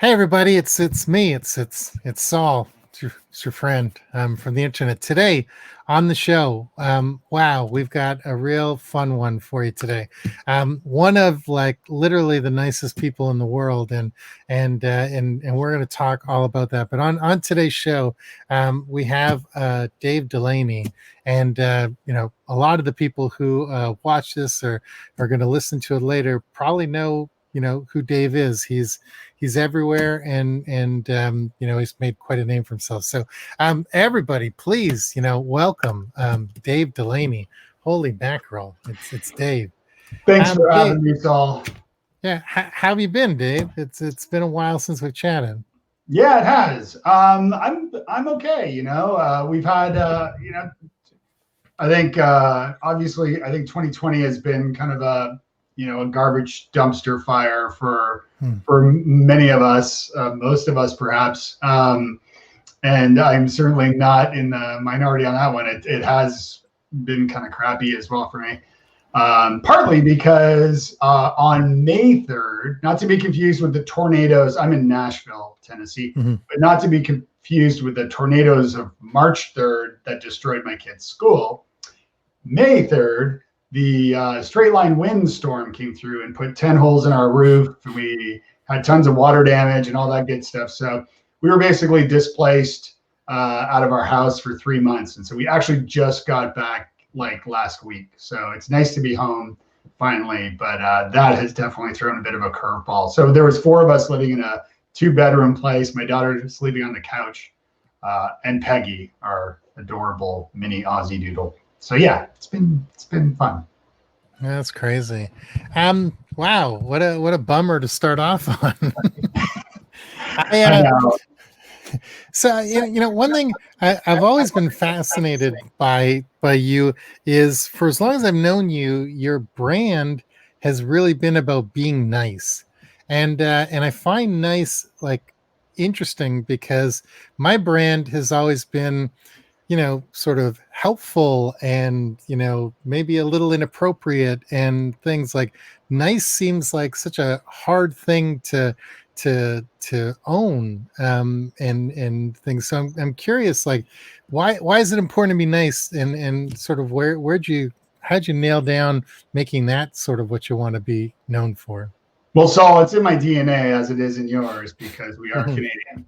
Hey everybody, it's me. It's Saul. It's your friend from the internet. Today on the show, wow, we've got a real fun one for you today. One of like literally the nicest people in the world, and we're going to talk all about that. But on today's show, we have Dave Delaney, and a lot of the people who watch this or are going to listen to it later probably know who Dave is. He's everywhere, and he's made quite a name for himself. So everybody, please, welcome Dave Delaney. Holy mackerel, it's Dave. Thanks for Dave, having me, Saul. yeah, how have you been, Dave? It's been a while since we've chatted. Yeah, it has. I'm okay. We've had I think obviously I think 2020 has been kind of a garbage dumpster fire for many of us, most of us perhaps. And I'm certainly not in the minority on that one. It has been kind of crappy as well for me. Partly because on May 3rd, not to be confused with the tornadoes, I'm in Nashville, Tennessee, but not to be confused with the tornadoes of March 3rd that destroyed my kid's school. May 3rd, the straight line wind storm came through and put 10 holes in our roof. We had tons of water damage and all that good stuff. So we were basically displaced out of our house for 3 months. And so we actually just got back like last week. So it's nice to be home finally, but that has definitely thrown a bit of a curveball. So there was 4 of us living in a 2-bedroom place. My daughter sleeping on the couch, and Peggy, our adorable mini Aussie doodle. So yeah, it's been fun. That's crazy. Wow, what a bummer to start off on. I know. So one thing I've always been fascinated by you is, for as long as I've known you, your brand has really been about being nice, and I find nice like interesting because my brand has always been sort of helpful and maybe a little inappropriate, and things like nice seems like such a hard thing to own, and things. So I'm curious, like why is it important to be nice, and sort of how'd you nail down making that sort of what you want to be known for? Well, Saul, it's in my DNA as it is in yours because we are Canadian.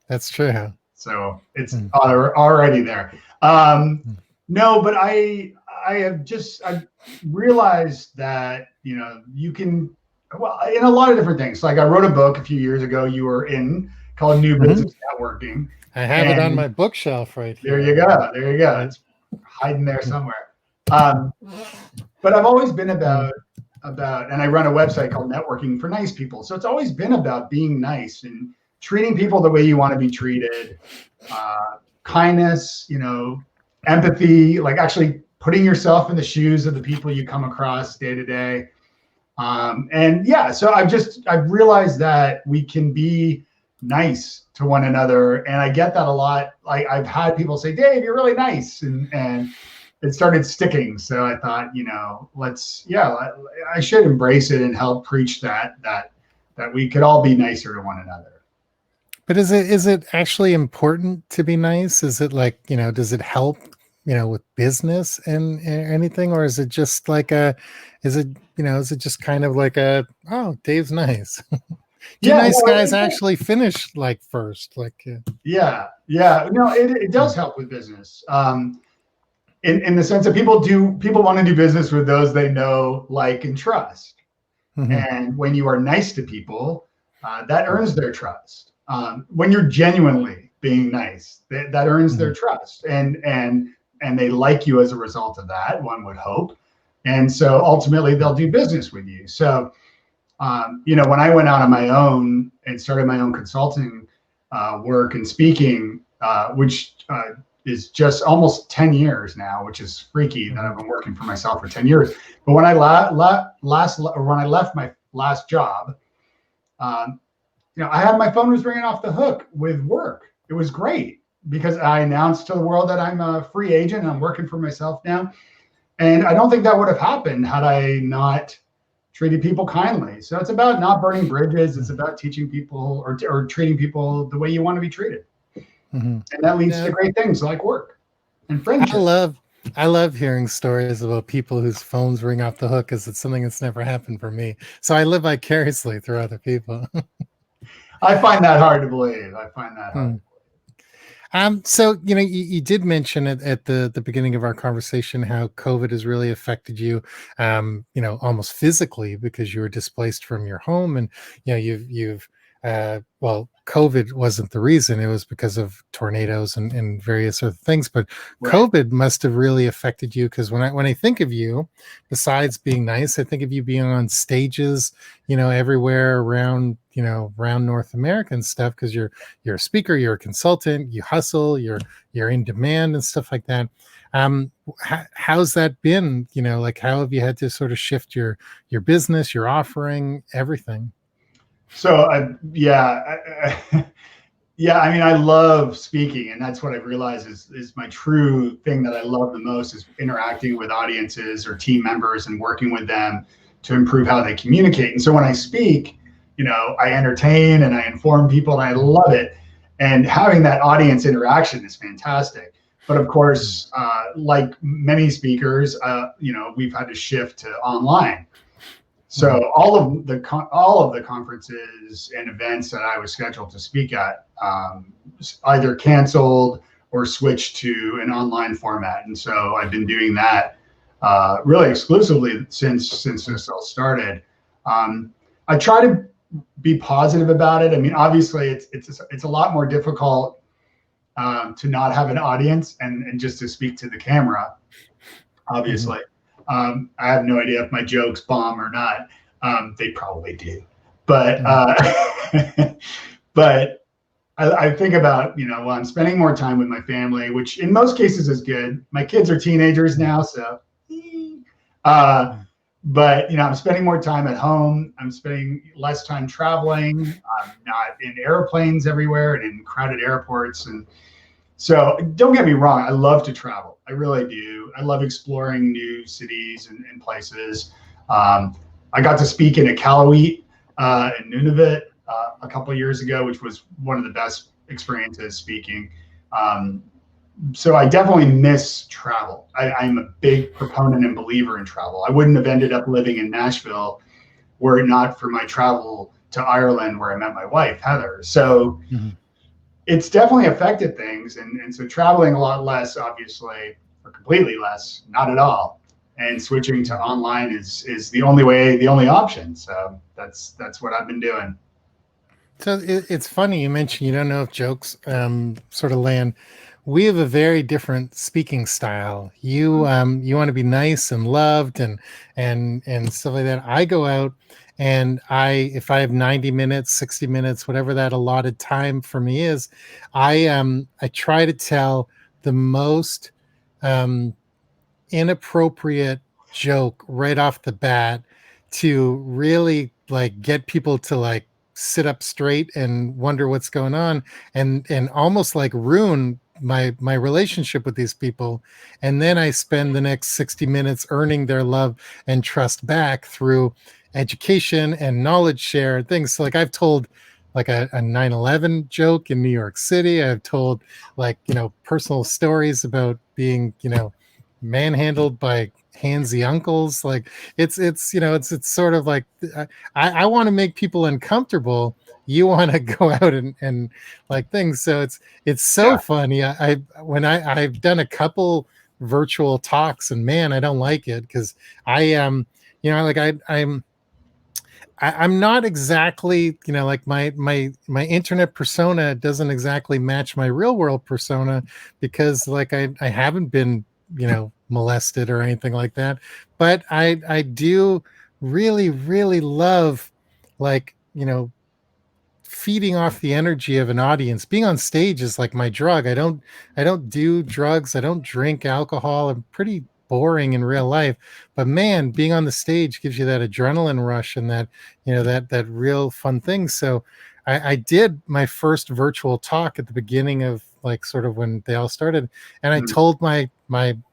That's true. So it's already there. No, but I've realized that you can, well, in a lot of different things. Like I wrote a book a few years ago you were in called New Business Networking. I have it on my bookshelf right here. There you go. It's hiding there somewhere. But I've always been about, and I run a website called Networking for Nice People. So it's always been about being nice and treating people the way you want to be treated, kindness, empathy, like actually putting yourself in the shoes of the people you come across day to day. And yeah, so I've realized that we can be nice to one another. And I get that a lot. Like I've had people say, Dave, you're really nice. And it started sticking. So I thought, I should embrace it and help preach that we could all be nicer to one another. But is it actually important to be nice? Is it like, does it help, with business and anything? Or is it just like is it just kind of like oh, Dave's nice? Nice guys actually finish like first? Like, yeah. No, it does help with business. In the sense that people want to do business with those they know, like, and trust. And when you are nice to people, that earns their trust. When you're genuinely being nice, that earns their trust, and they like you as a result of that, one would hope. And so ultimately they'll do business with you. So, when I went out on my own and started my own consulting work and speaking, which is just almost 10 years now, which is freaky that I've been working for myself for 10 years. But when I when I left my last job, I had my phone was ringing off the hook with work. It was great because I announced to the world that I'm a free agent and I'm working for myself now. And I don't think that would have happened had I not treated people kindly. So it's about not burning bridges. It's about teaching people or treating people the way you want to be treated. Mm-hmm. And that leads Yeah. to great things like work and friendship. I love hearing stories about people whose phones ring off the hook because it's something that's never happened for me. So I live vicariously through other people. I find that hard to believe. I find that hard. So you did mention at the beginning of our conversation how COVID has really affected you, almost physically because you were displaced from your home, and you've well, COVID wasn't the reason; it was because of tornadoes and various other things. But Right. COVID must have really affected you because when I think of you, besides being nice, I think of you being on stages, everywhere around North America and stuff because you're a speaker, you're a consultant, you hustle, you're in demand and stuff like that. How's that been? Like how have you had to sort of shift your business, your offering, everything? So yeah, I mean, I love speaking, and that's what I've realized is my true thing that I love the most is interacting with audiences or team members and working with them to improve how they communicate. And so when I speak, I entertain and I inform people, and I love it. And having that audience interaction is fantastic. But of course, like many speakers, we've had to shift to online. So all of the conferences and events that I was scheduled to speak at either canceled or switched to an online format, and so I've been doing that really exclusively since this all started. I try to be positive about it. I mean, obviously, it's a lot more difficult to not have an audience and just to speak to the camera. Obviously. I have no idea if my jokes bomb or not. They probably do, but but I think about well, I'm spending more time with my family, which in most cases is good. My kids are teenagers now, so. But I'm spending more time at home. I'm spending less time traveling. I'm not in airplanes everywhere and in crowded airports and. So don't get me wrong, I love to travel. I really do. I love exploring new cities and places. I got to speak in Iqaluit in Nunavut a couple of years ago, which was one of the best experiences speaking. So I definitely miss travel. I'm a big proponent and believer in travel. I wouldn't have ended up living in Nashville were it not for my travel to Ireland where I met my wife, Heather. So it's definitely affected things. And so traveling a lot less, obviously, or completely less, not at all. And switching to online is the only way, the only option. So that's what I've been doing. So it's funny you mentioned you don't know if jokes sort of land. We have a very different speaking style. You want to be nice and loved and stuff like that. I go out and if I have 90 minutes, 60 minutes, whatever that allotted time for me is, I try to tell the most inappropriate joke right off the bat to really like get people to like sit up straight and wonder what's going on and almost like ruin my relationship with these people, and then I spend the next 60 minutes earning their love and trust back through education and knowledge share and things. So like I've told like a 9/11 joke in New York City. I've told like personal stories about being manhandled by handsy uncles. Like it's sort of like I want to make people uncomfortable. You want to go out and like things. So it's so funny. When I've done a couple virtual talks and man, I don't like it because I'm not exactly, like my internet persona doesn't exactly match my real world persona because like I haven't been, molested or anything like that. But I do really, really love like, feeding off the energy of an audience. Being on stage is like my drug. I don't do drugs. I don't drink alcohol. I'm pretty boring in real life, but man, being on the stage gives you that adrenaline rush and that that real fun thing. So I did my first virtual talk at the beginning of like sort of when they all started, and I told my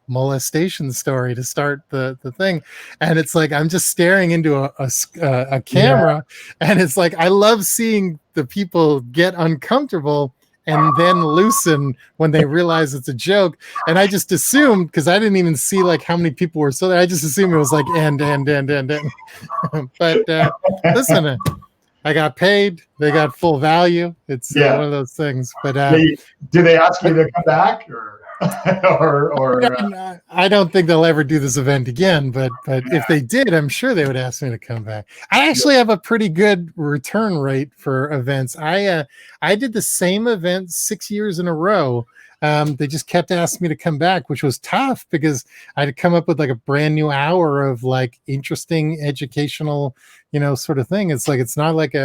molestation story to start the thing, and it's like I'm just staring into a camera, and it's like I love seeing the people get uncomfortable and then loosen when they realize it's a joke. And I just assumed, because I didn't even see like how many people were so there, I just assumed it was like end. But listen, I got paid. They got full value. It's one of those things. But did they ask you to come back or? I don't think they'll ever do this event again, but if they did, I'm sure they would ask me to come back. I actually have a pretty good return rate for events. I did the same event 6 years in a row. They just kept asking me to come back, which was tough because I had to come up with like a brand new hour of like interesting educational, sort of thing. It's like, it's not like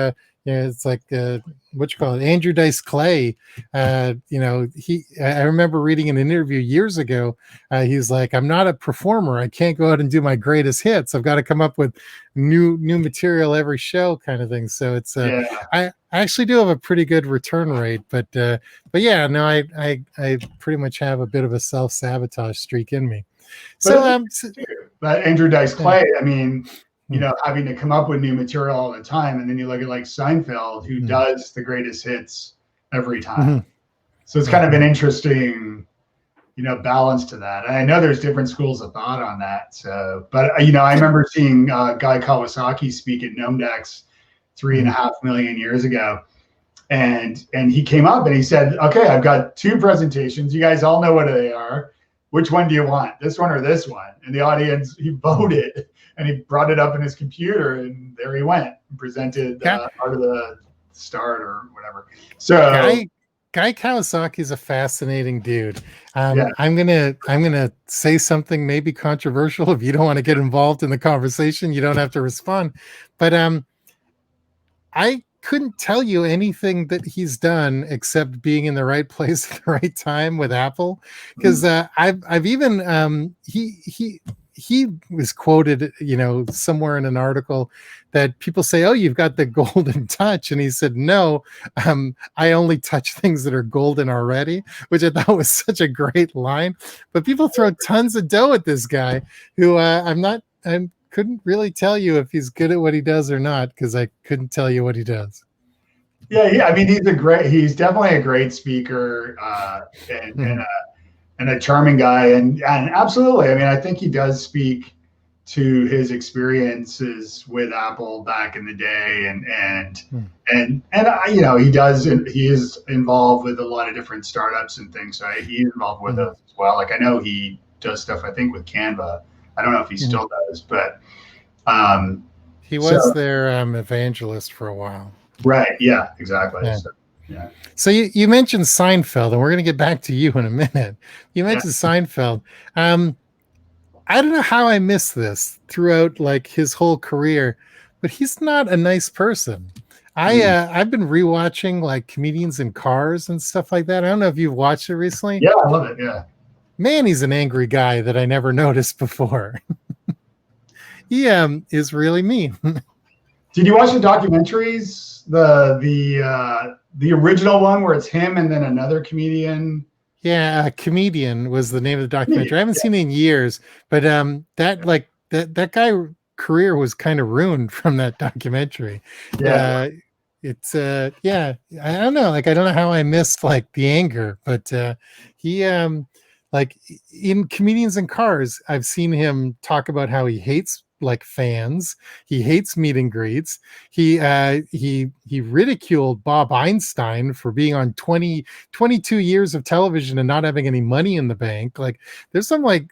it's like what you call it, Andrew Dice Clay. I remember reading an interview years ago. He's like, I'm not a performer. I can't go out and do my greatest hits. I've got to come up with new material every show, kind of thing. So it's I actually do have a pretty good return rate, but yeah, no, I pretty much have a bit of a self-sabotage streak in me. But Andrew Dice Clay, I mean, having to come up with new material all the time. And then you look at like Seinfeld, who does the greatest hits every time. So it's kind of an interesting, balance to that. And I know there's different schools of thought on that. So, but I remember seeing Guy Kawasaki speak at Nomedex 3.5 million years ago. And he came up and he said, okay, I've got 2 presentations. You guys all know what they are. Which one do you want? This one or this one? And the audience, he voted. And he brought it up in his computer, and there he went and presented Art of the Start or whatever. So Guy Kawasaki is a fascinating dude. I'm gonna say something maybe controversial. If you don't want to get involved in the conversation, you don't have to respond. But I couldn't tell you anything that he's done except being in the right place at the right time with Apple, because I've even he was quoted, somewhere in an article that people say, oh, you've got the golden touch. And he said, no, I only touch things that are golden already, which I thought was such a great line. But people throw tons of dough at this guy who I couldn't really tell you if he's good at what he does or not, because I couldn't tell you what he does. Yeah. I mean, he's definitely a great speaker and a charming guy, and absolutely. I mean, I think he does speak to his experiences with Apple back in the day, and he is involved with a lot of different startups and things. So he's involved with those as well. Like I know he does stuff, I think, with Canva. I don't know if he still does, but he was their evangelist for a while. Right. Yeah. Exactly. Yeah. Yeah. So you mentioned Seinfeld, and we're going to get back to you in a minute. You mentioned Seinfeld. I don't know how I missed this throughout like his whole career, but he's not a nice person. I've been rewatching like Comedians in Cars and stuff like that. I don't know if you've watched it recently. Yeah, I love it. Yeah. Man, he's an angry guy that I never noticed before. He is really mean. Did you watch the documentaries? The original one where it's him and then another comedian. Yeah, Comedian was the name of the documentary. I haven't seen it in years, but that guy career was kind of ruined from that documentary. Yeah. I don't know. Like I don't know how I missed like the anger, but he like in Comedians in Cars, I've seen him talk about how he hates like fans. He hates meet and greets. He ridiculed Bob Einstein for being on 22 years of television and not having any money in the bank. Like there's some like,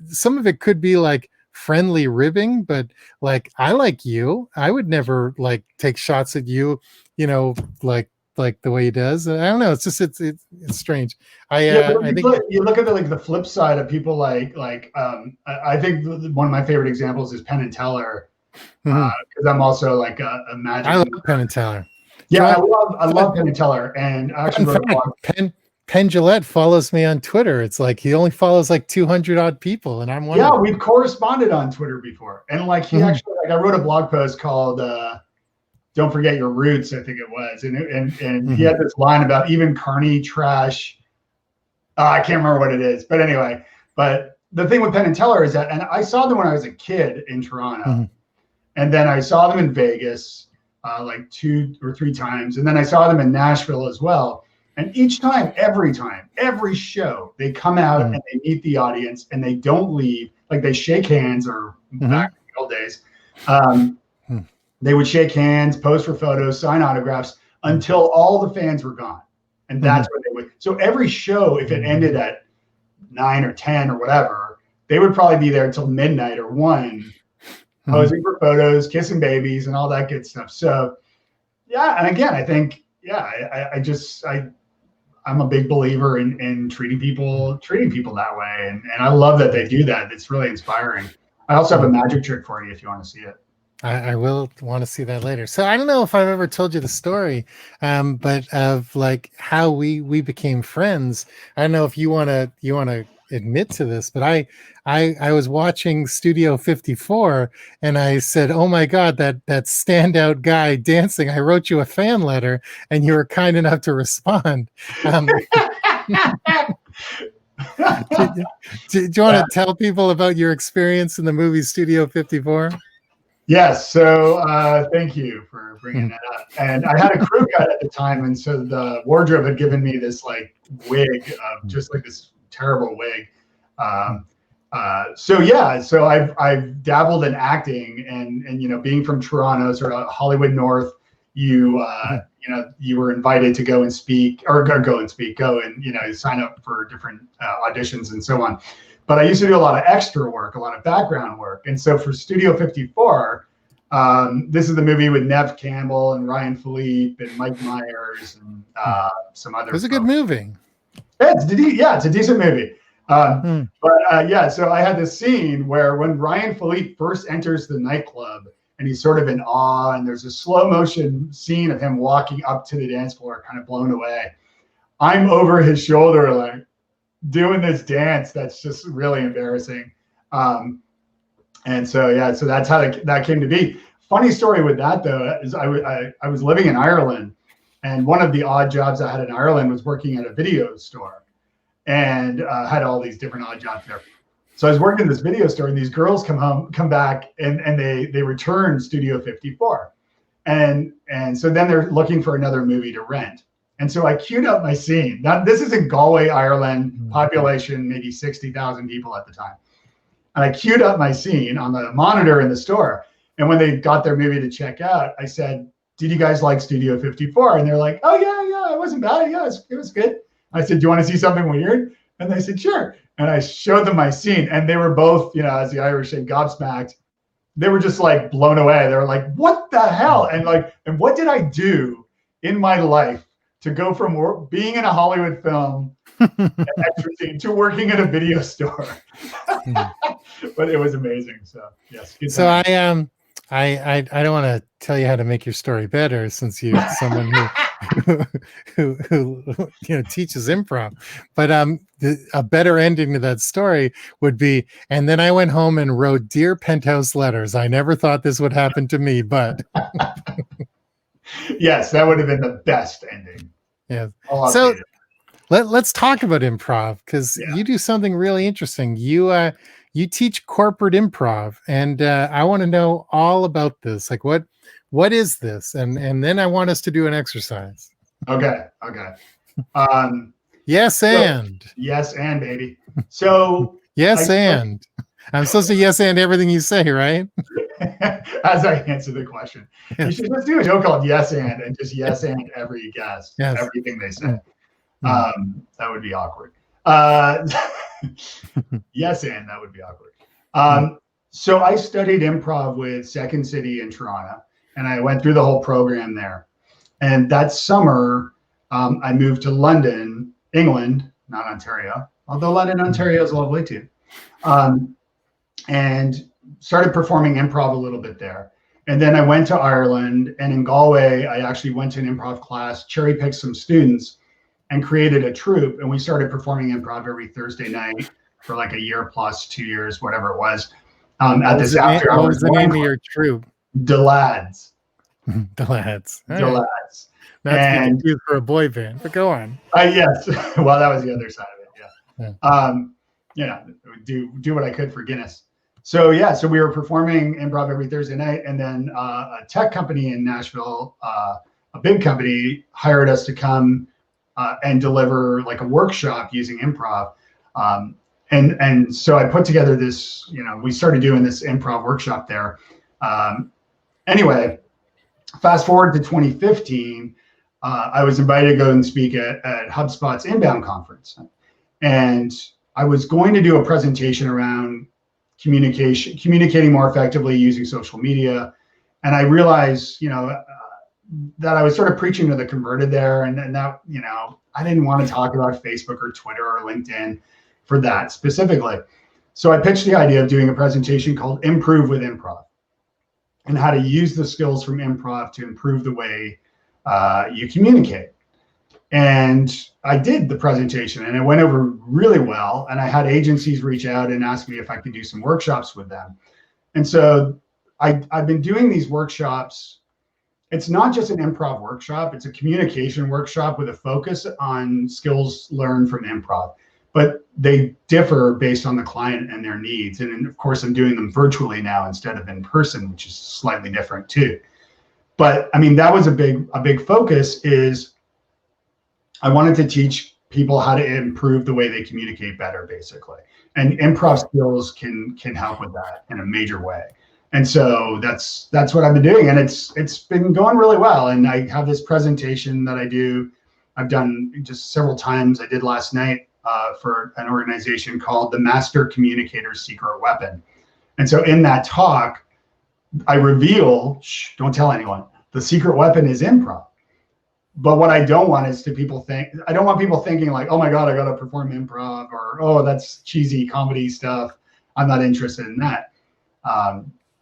some of it could be like friendly ribbing, but I like you. I would never like take shots at you, like the way he does. I don't know. It's just it's strange. I think you look at the flip side of people I think one of my favorite examples is Penn and Teller, because I'm also like a magic. I love Penn and Teller. Yeah, I love Penn and Teller, and actually Penn Jillette follows me on Twitter. It's like he only follows like 200 odd people, and I'm one. Yeah, we've corresponded on Twitter before, and like he actually I wrote a blog post called "Don't Forget Your Roots," I think it was, and he had this line about even carny trash. I can't remember what it is, but anyway, but the thing with Penn and Teller is that, and I saw them when I was a kid in Toronto, Mhm. and then I saw them in Vegas like 2 or 3 times, and then I saw them in Nashville as well. And each time, every show, they come out Mhm. and they meet the audience, and they don't leave. Like they shake hands, or back in the old days, Mhm. they would shake hands, pose for photos, sign autographs until all the fans were gone, and that's what they would. So every show, if it ended at 9 or 10 or whatever, they would probably be there until midnight or 1, posing for photos, kissing babies, and all that good stuff. So, yeah, and again, I think, I'm a big believer in treating people that way, and I love that they do that. It's really inspiring. I also have a magic trick for you if you want to see it. I will want to see that later. So I don't know if I've ever told you the story, but of like how we became friends. I don't know if you want to admit to this, but I was watching Studio 54 and I said, "Oh my God, that standout guy dancing! I wrote you a fan letter, and you were kind enough to respond." Do you want to tell people about your experience in the movie Studio 54? Yes. So thank you for bringing that up. And I had a crew cut at the time, and so the wardrobe had given me this like wig of just like this terrible wig. So I've dabbled in acting, and being from Toronto, sort of Hollywood North, you were invited to go and sign up for different auditions and so on. But I used to do a lot of extra work, a lot of background work. And so for Studio 54, this is the movie with Nev Campbell and Ryan Philippe and Mike Myers and some other. It was a good movie. It's a decent movie. So I had this scene where when Ryan Philippe first enters the nightclub and he's sort of in awe, and there's a slow motion scene of him walking up to the dance floor, kind of blown away. I'm over his shoulder, like, doing this dance that's just really embarrassing. So that's how that came to be. Funny story with that, though, is I was living in Ireland, and one of the odd jobs I had in Ireland was working at a video store, and had all these different odd jobs there. So I was working in this video store, and these girls come back, and they return Studio 54. And so then they're looking for another movie to rent. And so I queued up my scene. Now, this is in Galway, Ireland, population maybe 60,000 people at the time. And I queued up my scene on the monitor in the store. And when they got their movie to check out, I said, "Did you guys like Studio 54?" And they're like, "Oh, yeah, it wasn't bad. Yeah, it was good." I said, "Do you want to see something weird?" And they said, "Sure." And I showed them my scene. And they were both, as the Irish say, gobsmacked. They were just like blown away. They were like, "What the hell?" And what did I do in my life to go from being in a Hollywood film extra scene to working at a video store? But it was amazing. So yes. So I don't want to tell you how to make your story better, since you're someone who teaches improv. But a better ending to that story would be, and then I went home and wrote "Dear Penthouse Letters. I never thought this would happen to me, but." Yes, that would have been the best ending. Yeah. So let's talk about improv, because you do something really interesting. You teach corporate improv, and I want to know all about this. Like, what is this? And then I want us to do an exercise. Okay. Yes, and baby. So yes, and I'm supposed to yes and everything you say, right? As I answer the question, you should just do a joke called "Yes and just yes and every guest, everything they say. That would be awkward. Yes, and that would be awkward. So I studied improv with Second City in Toronto, and I went through the whole program there. And that summer, I moved to London, England, not Ontario, although London, Ontario is lovely too. And started performing improv a little bit there. And then I went to Ireland, and in Galway, I actually went to an improv class, cherry-picked some students, and created a troupe. And we started performing improv every Thursday night for like a year plus 2 years, whatever it was. At this after hours. What was the name of your troupe? The Lads. The Lads. The Lads. Not to be confused for a boy band, but go on. Yes. Well, that was the other side of it. Yeah. do what I could for Guinness. So yeah, so we were performing improv every Thursday night, and then a tech company in Nashville, a big company, hired us to come and deliver like a workshop using improv. And so I put together this, we started doing this improv workshop there. Anyway, fast forward to 2015, I was invited to go and speak at HubSpot's Inbound conference, and I was going to do a presentation around communicating more effectively using social media. And I realized, that I was sort of preaching to the converted there, and that, I didn't want to talk about Facebook or Twitter or LinkedIn for that specifically. So I pitched the idea of doing a presentation called Improve with Improv, and how to use the skills from improv to improve the way you communicate. And I did the presentation, and it went over really well. And I had agencies reach out and ask me if I could do some workshops with them. And so I've been doing these workshops. It's not just an improv workshop, it's a communication workshop with a focus on skills learned from improv. But they differ based on the client and their needs. And of course, I'm doing them virtually now instead of in person, which is slightly different too. But I mean, that was a big focus. Is I wanted to teach people how to improve the way they communicate better, basically. And improv skills can help with that in a major way. And so that's what I've been doing, and it's been going really well. And I have this presentation that I've done just several times. I did last night for an organization called the Master Communicator's Secret Weapon. And so in that talk, I reveal, don't tell anyone, the secret weapon is improv. But what I don't want is I don't want people thinking like, oh my God, I got to perform improv, or, oh, that's cheesy comedy stuff. I'm not interested in that.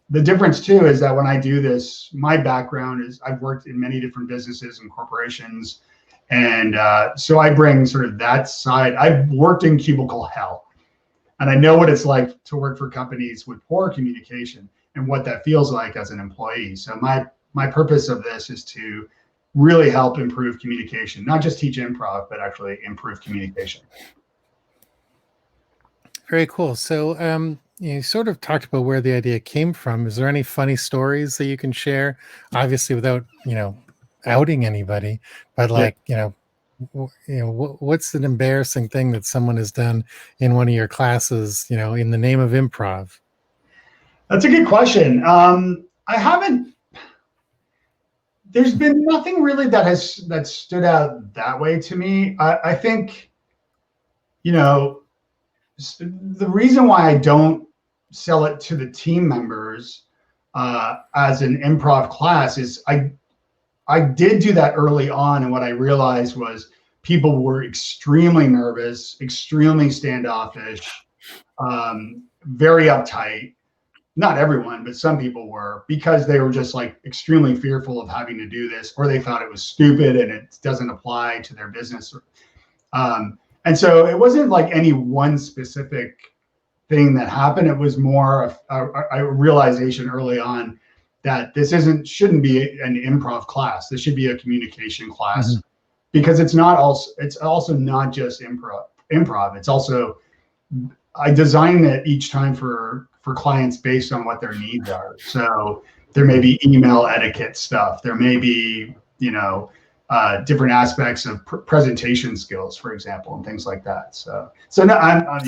The difference too is that when I do this, my background is I've worked in many different businesses and corporations. And so I bring sort of that side. I've worked in cubicle hell, and I know what it's like to work for companies with poor communication and what that feels like as an employee. So my purpose of this is to really help improve communication, not just teach improv, but actually improve communication. Very cool. So you sort of talked about where the idea came from. Is there any funny stories that you can share? Obviously, without outing anybody, but like what's an embarrassing thing that someone has done in one of your classes, in the name of improv? That's a good question. I haven't. There's been nothing really that stood out that way to me. I think, the reason why I don't sell it to the team members as an improv class is I did do that early on, and what I realized was people were extremely nervous, extremely standoffish, very uptight. Not everyone, but some people were, because they were just like extremely fearful of having to do this, or they thought it was stupid and it doesn't apply to their business. And so it wasn't like any one specific thing that happened. It was more a realization early on that this shouldn't be an improv class. This should be a communication class, because it's also not just improv. It's also, I design it each time for clients based on what their needs are. So there may be email etiquette stuff. There may be, different aspects of presentation skills, for example, and things like that. So no, I'm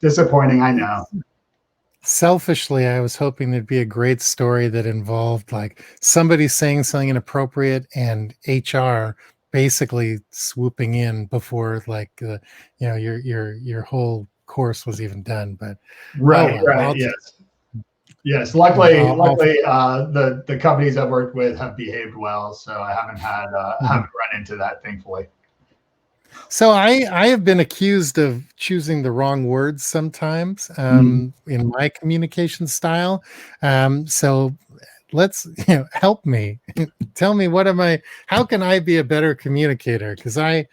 disappointing. I know. Selfishly, I was hoping there'd be a great story that involved like somebody saying something inappropriate and HR basically swooping in before like your whole course was even done. But right. Yes. Luckily, the companies I've worked with have behaved well, so I haven't haven't run into that, thankfully. So I have been accused of choosing the wrong words sometimes in my communication style. So let's help me. Tell me, how can I be a better communicator? Because I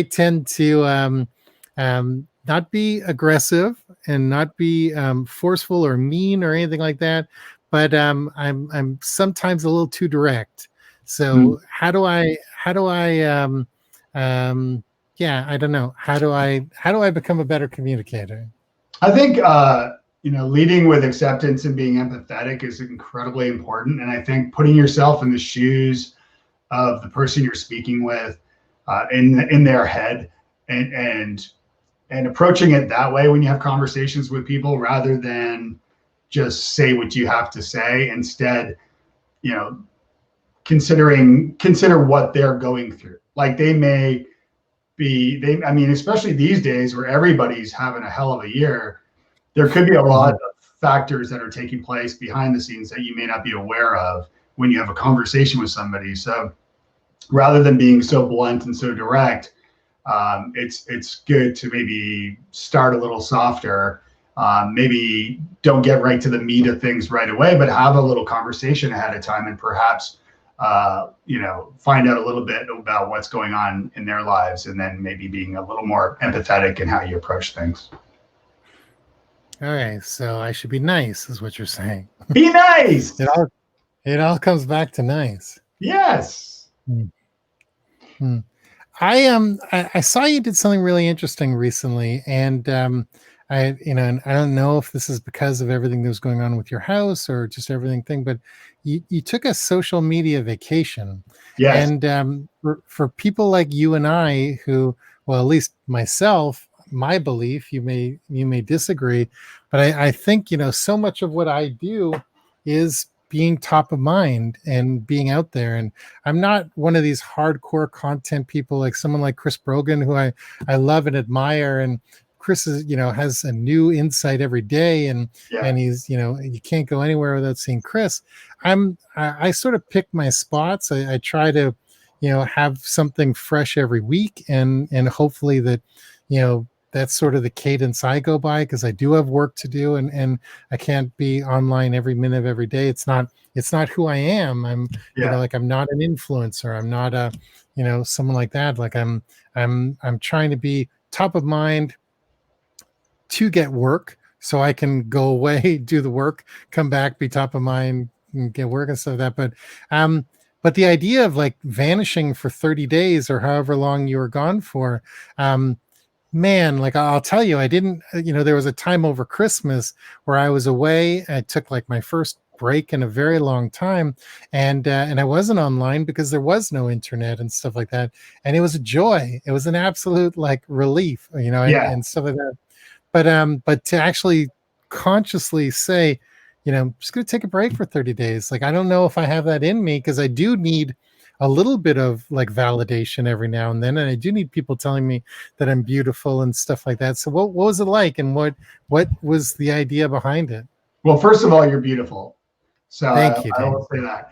tend to not be aggressive and not be forceful or mean or anything like that, but I'm sometimes a little too direct. So how do I I don't know. How do I become a better communicator? I think leading with acceptance and being empathetic is incredibly important. And I think putting yourself in the shoes of the person you're speaking with, in their head, and approaching it that way when you have conversations with people, rather than just say what you have to say. Instead, you know, consider what they're going through. Like I mean, especially these days where everybody's having a hell of a year, there could be a lot of factors that are taking place behind the scenes that you may not be aware of when you have a conversation with somebody. So rather than being so blunt and so direct, it's good to maybe start a little softer. Maybe don't get right to the meat of things right away, but have a little conversation ahead of time, and perhaps find out a little bit about what's going on in their lives, and then maybe being a little more empathetic in how you approach things. Okay, so I should be nice, is what you're saying. Be nice. It all comes back to nice. Yes. I saw you did something really interesting recently, and and I don't know if this is because of everything that was going on with your house or just everything thing, but you took a social media vacation. Yes. And for people like you and I, who, well, at least myself, my belief, you may disagree, but I think, so much of what I do is being top of mind and being out there. And I'm not one of these hardcore content people like someone like Chris Brogan, who I love and admire. And Chris is, has a new insight every day, and he's, you can't go anywhere without seeing Chris. I sort of pick my spots. I try to, have something fresh every week, and hopefully that, that's sort of the cadence I go by, because I do have work to do, and I can't be online every minute of every day. It's not who I am. I'm like, I'm not an influencer. I'm not a, someone like that. Like I'm trying to be top of mind to get work, so I can go away, do the work, come back, be top of mind, and get work and stuff like that. But the idea of like vanishing for 30 days or however long you were gone for, man, like I'll tell you, I didn't, there was a time over Christmas where I was away. I took like my first break in a very long time, and I wasn't online because there was no internet and stuff like that. And it was a joy. It was an absolute like relief, and stuff like that. But to actually consciously say, I'm just going to take a break for 30 days. Like, I don't know if I have that in me, because I do need a little bit of like validation every now and then. And I do need people telling me that I'm beautiful and stuff like that. So what was it like, and what was the idea behind it? Well, first of all, you're beautiful. So thank you. I will say that.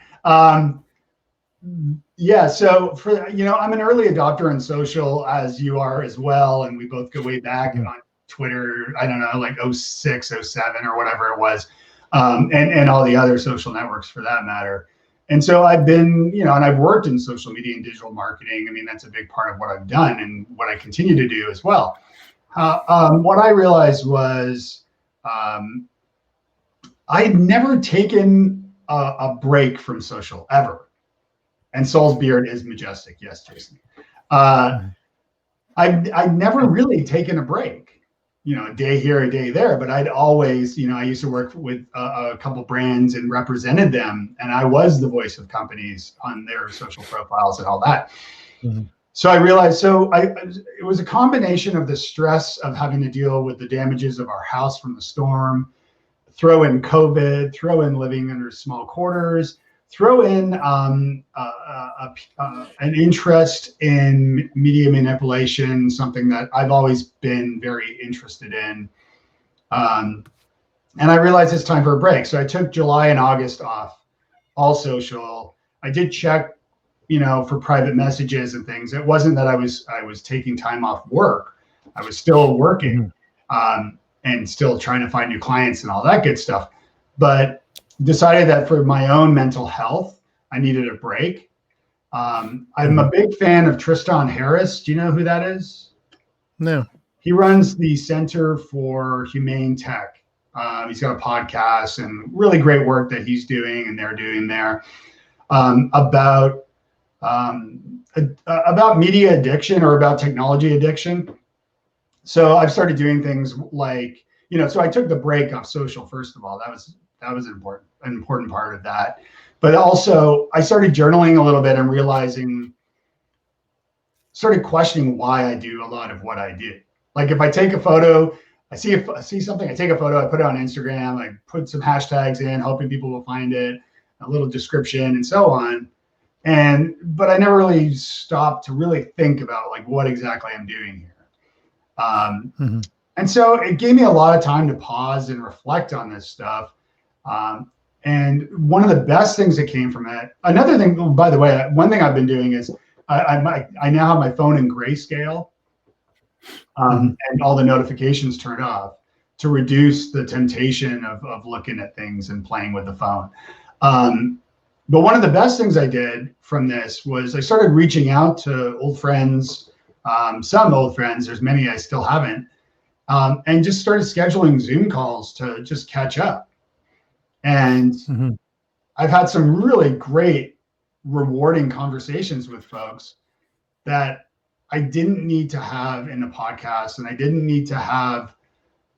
So I'm an early adopter in social, as you are as well. And we both go way back on Twitter, I don't know, like 06, 07 or whatever it was. And all the other social networks for that matter. And so I've been, and I've worked in social media and digital marketing. I mean, that's a big part of what I've done and what I continue to do as well. What I realized was I'd never taken a break from social ever. And Saul's beard is majestic. Yes, Jason. I'd never really taken a break. A day here, a day there, but I'd always, I used to work with a couple brands and represented them, and I was the voice of companies on their social profiles and all that. Mm-hmm. So I realized, it was a combination of the stress of having to deal with the damages of our house from the storm, throw in COVID, throw in living under small quarters, throw in an interest in media manipulation, something that I've always been very interested in. And I realized it's time for a break. So I took July and August off, all social. I did check, for private messages and things. It wasn't that I was taking time off work. I was still working and still trying to find new clients and all that good stuff. But decided that for my own mental health, I needed a break. I'm a big fan of Tristan Harris. Do you know who that is? No. He runs the Center for Humane Tech. He's got a podcast and really great work that he's doing and they're doing there about media addiction or about technology addiction. So I've started doing things like so I took the break off social. First of all, that was an important part of that. But also, I started journaling a little bit and started questioning why I do a lot of what I do. Like if I take a photo, I see something, I take a photo, I put it on Instagram, I put some hashtags in, hoping people will find it, a little description, and so on. But I never really stopped to really think about like what exactly I'm doing here. And so it gave me a lot of time to pause and reflect on this stuff. And one of the best things that came from it, another thing, by the way, one thing I've been doing is I now have my phone in grayscale, and all the notifications turned off to reduce the temptation of looking at things and playing with the phone. But one of the best things I did from this was I started reaching out to old friends, some old friends, there's many I still haven't, and just started scheduling Zoom calls to just catch up. And I've had some really great, rewarding conversations with folks that I didn't need to have in a podcast, and I didn't need to have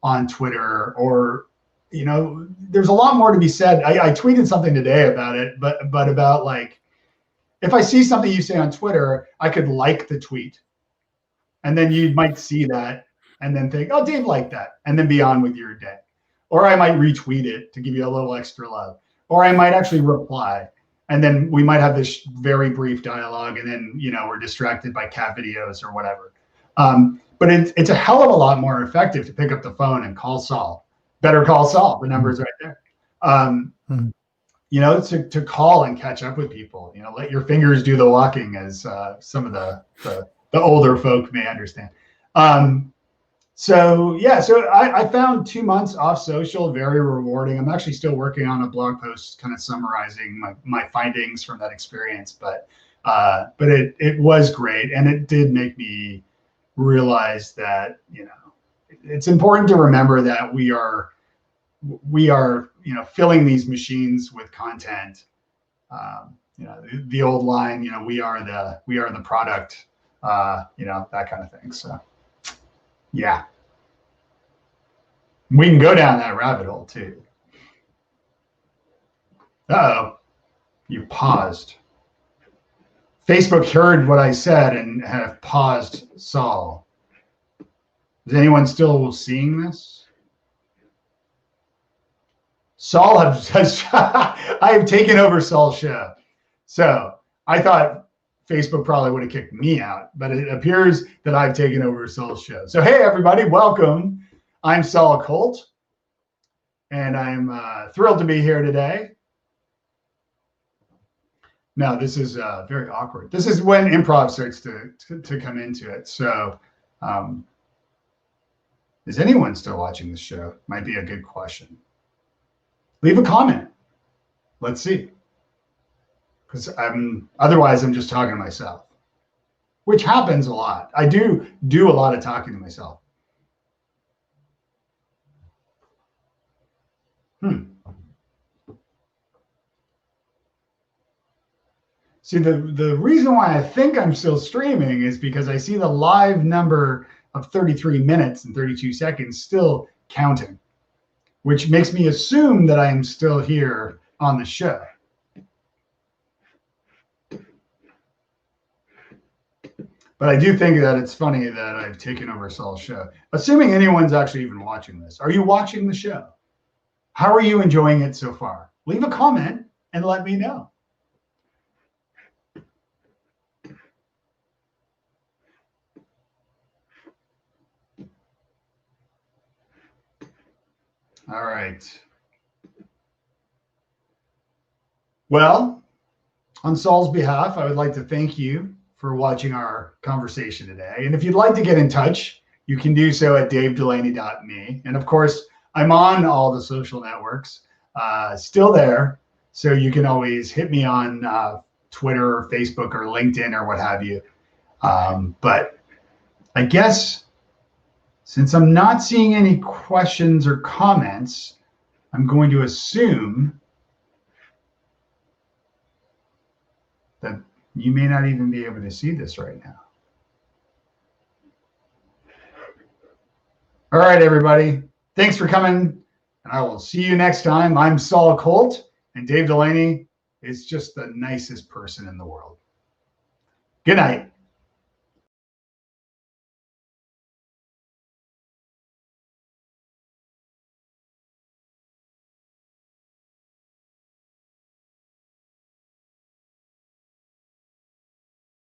on Twitter, or, there's a lot more to be said. I tweeted something today about it, but about like, if I see something you say on Twitter, I could like the tweet, and then you might see that and then think, oh, Dave liked that, and then be on with your day. Or I might retweet it to give you a little extra love. Or I might actually reply. And then we might have this very brief dialogue, and then, we're distracted by cat videos or whatever. But it's a hell of a lot more effective to pick up the phone and call Saul. Better call Saul. The number's right there. To call and catch up with people. Let your fingers do the walking, as some of the older folk may understand. So I found 2 months off social very rewarding. I'm actually still working on a blog post kind of summarizing my findings from that experience, but it was great, and it did make me realize that it's important to remember that we are filling these machines with content. The old line, we are the product, that kind of thing. So. Yeah. We can go down that rabbit hole too. Uh-oh. You paused. Facebook heard what I said and have paused Saul. Is anyone still seeing this? Saul has I have taken over Saul's show. So I thought Facebook probably would have kicked me out, but it appears that I've taken over Saul's show. So, hey, everybody, welcome. I'm Saul Colt, and I'm thrilled to be here today. Now, this is very awkward. This is when improv starts to come into it. So, is anyone still watching this show? Might be a good question. Leave a comment. Let's see. Because otherwise I'm just talking to myself, which happens a lot. I do a lot of talking to myself. See, the reason why I think I'm still streaming is because I see the live number of 33 minutes and 32 seconds still counting, which makes me assume that I am still here on the show. But I do think that it's funny that I've taken over Saul's show. Assuming anyone's actually even watching this. Are you watching the show? How are you enjoying it so far? Leave a comment and let me know. All right. Well, on Saul's behalf, I would like to thank you for watching our conversation today. And if you'd like to get in touch, you can do so at davedelaney.me. And of course, I'm on all the social networks, still there. So you can always hit me on Twitter or Facebook or LinkedIn or what have you. But I guess since I'm not seeing any questions or comments, I'm going to assume that you may not even be able to see this right now. All right, everybody. Thanks for coming, and I will see you next time. I'm Saul Colt, and Dave Delaney is just the nicest person in the world. Good night.